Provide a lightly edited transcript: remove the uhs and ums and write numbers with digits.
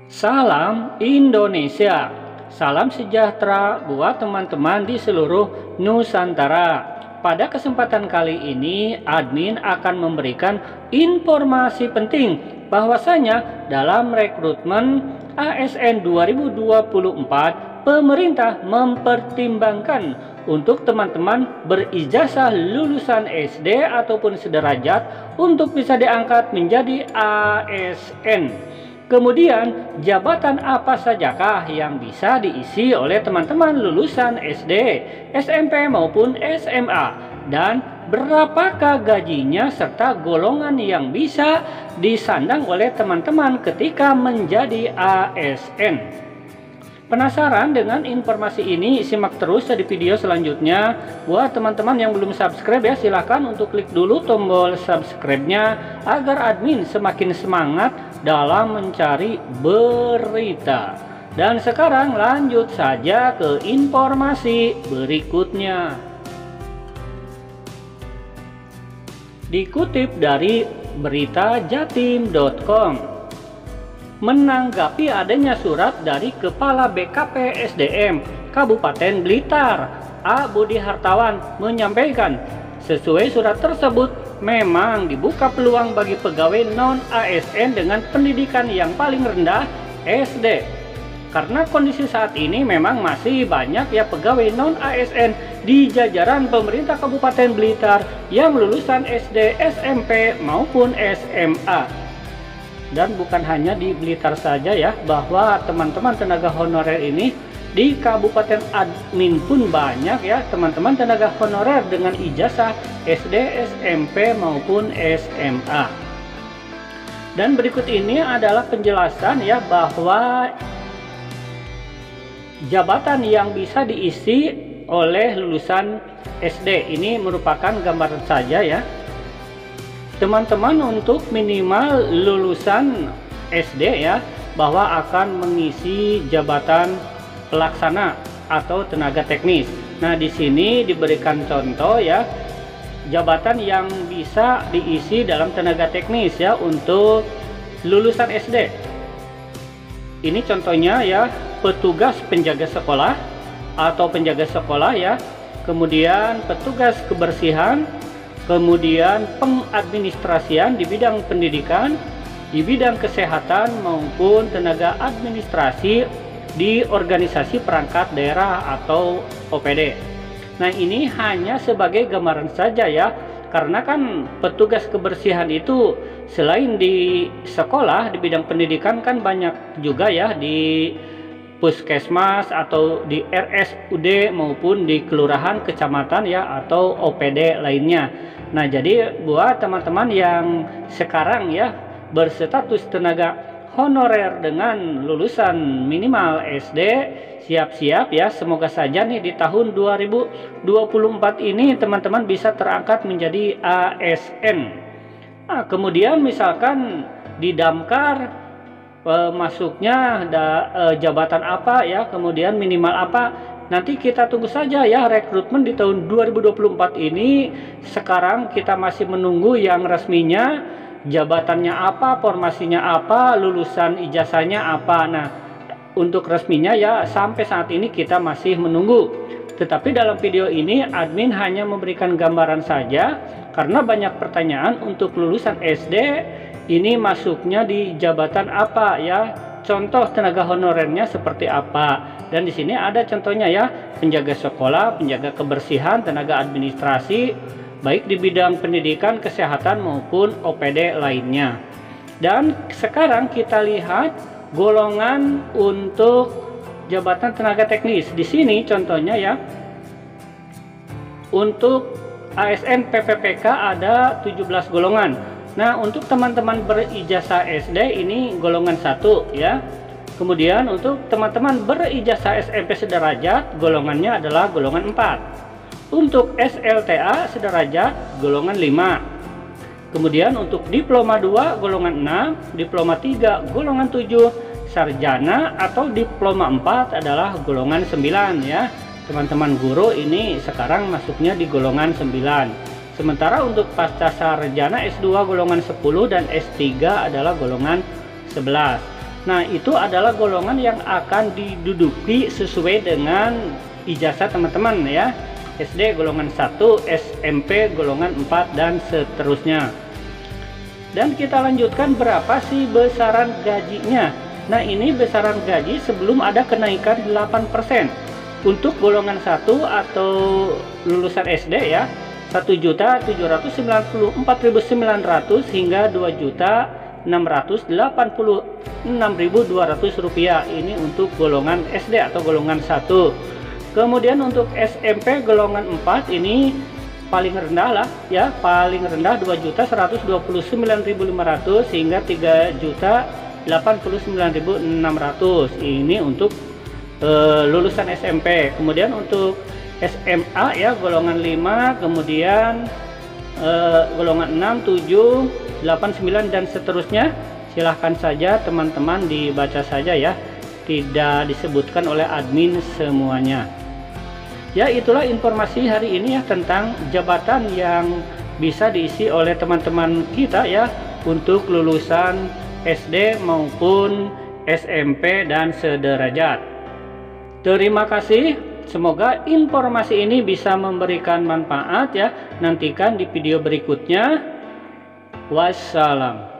Salam Indonesia, salam sejahtera buat teman-teman di seluruh Nusantara. Pada kesempatan kali ini, admin akan memberikan informasi penting bahwasanya dalam rekrutmen ASN 2024, pemerintah mempertimbangkan untuk teman-teman berijazah lulusan SD ataupun sederajat untuk bisa diangkat menjadi ASN. Kemudian, jabatan apa sajakah yang bisa diisi oleh teman-teman lulusan SD, SMP maupun SMA, dan berapakah gajinya serta golongan yang bisa disandang oleh teman-teman ketika menjadi ASN. Penasaran dengan informasi ini? Simak terus di video selanjutnya. Buat teman-teman yang belum subscribe ya, silahkan untuk klik dulu tombol subscribe-nya agar admin semakin semangat dalam mencari berita. Dan sekarang lanjut saja ke informasi berikutnya. Dikutip dari beritajatim.com, menanggapi adanya surat dari Kepala BKP SDM Kabupaten Blitar, A. Budi Hartawan menyampaikan, sesuai surat tersebut memang dibuka peluang bagi pegawai non-ASN dengan pendidikan yang paling rendah SD. Karena kondisi saat ini memang masih banyak ya pegawai non-ASN di jajaran pemerintah Kabupaten Blitar yang lulusan SD, SMP maupun SMA. Dan bukan hanya di Blitar saja ya, bahwa teman-teman tenaga honorer ini di Kabupaten admin pun banyak ya teman-teman tenaga honorer dengan ijazah SD, SMP maupun SMA. Dan berikut ini adalah penjelasan ya bahwa jabatan yang bisa diisi oleh lulusan SD ini merupakan gambaran saja ya. Teman-teman untuk minimal lulusan SD ya, bahwa akan mengisi jabatan pelaksana atau tenaga teknis. Nah, di sini diberikan contoh ya, jabatan yang bisa diisi dalam tenaga teknis ya untuk lulusan SD. Ini contohnya ya, petugas penjaga sekolah atau penjaga sekolah ya, kemudian petugas kebersihan, kemudian pengadministrasian di bidang pendidikan, di bidang kesehatan maupun tenaga administrasi di organisasi perangkat daerah atau OPD. Nah, ini hanya sebagai gambaran saja ya, karena kan petugas kebersihan itu selain di sekolah di bidang pendidikan kan banyak juga ya di puskesmas atau di RSUD maupun di kelurahan, kecamatan ya atau OPD lainnya. Nah, jadi buat teman-teman yang sekarang ya berstatus tenaga honorer dengan lulusan minimal SD, siap-siap ya, semoga saja nih di tahun 2024 ini teman-teman bisa terangkat menjadi ASN. Nah, kemudian misalkan di Damkar masuknya jabatan apa ya, kemudian minimal apa, nanti kita tunggu saja ya rekrutmen di tahun 2024 ini. Sekarang kita masih menunggu yang resminya, jabatannya apa, formasinya apa, lulusan ijazahnya apa. Nah, untuk resminya ya sampai saat ini kita masih menunggu. Tetapi dalam video ini admin hanya memberikan gambaran saja karena banyak pertanyaan untuk lulusan SD ini masuknya di jabatan apa ya, contoh tenaga honorernya seperti apa. Dan di sini ada contohnya ya, penjaga sekolah, penjaga kebersihan, tenaga administrasi, baik di bidang pendidikan, kesehatan maupun OPD lainnya. Dan sekarang kita lihat golongan untuk jabatan tenaga teknis. Di sini contohnya ya, untuk ASN PPPK ada 17 golongan. Nah, untuk teman-teman berijazah SD ini golongan 1 ya. Kemudian untuk teman-teman berijazah SMP sederajat golongannya adalah golongan 4. Untuk SLTA sederajat golongan 5. Kemudian untuk diploma 2 golongan 6, diploma 3 golongan 7, sarjana atau diploma 4 adalah golongan 9 ya. Teman-teman guru ini sekarang masuknya di golongan 9. Sementara untuk pasca sarjana S2 golongan 10 dan S3 adalah golongan 11. Nah, itu adalah golongan yang akan diduduki sesuai dengan ijazah teman-teman ya. SD golongan 1, SMP golongan 4, dan seterusnya. Dan kita lanjutkan berapa sih besaran gajinya. Nah, ini besaran gaji sebelum ada kenaikan 8%. Untuk golongan 1 atau lulusan SD ya, 1.794.900 hingga 2.686.200 rupiah. Ini untuk golongan SD atau golongan 1. Kemudian untuk SMP golongan 4 ini paling rendah lah ya, paling rendah 2.129.500 hingga 3.089.600. Ini untuk lulusan SMP. Kemudian untuk SMA ya golongan 5, kemudian golongan 6, 7, 8, 9 dan seterusnya. Silahkan saja teman-teman dibaca saja ya, tidak disebutkan oleh admin semuanya. Ya, itulah informasi hari ini ya tentang jabatan yang bisa diisi oleh teman-teman kita ya untuk lulusan SD maupun SMP dan sederajat. Terima kasih, semoga informasi ini bisa memberikan manfaat ya. Nantikan di video berikutnya. Wassalam.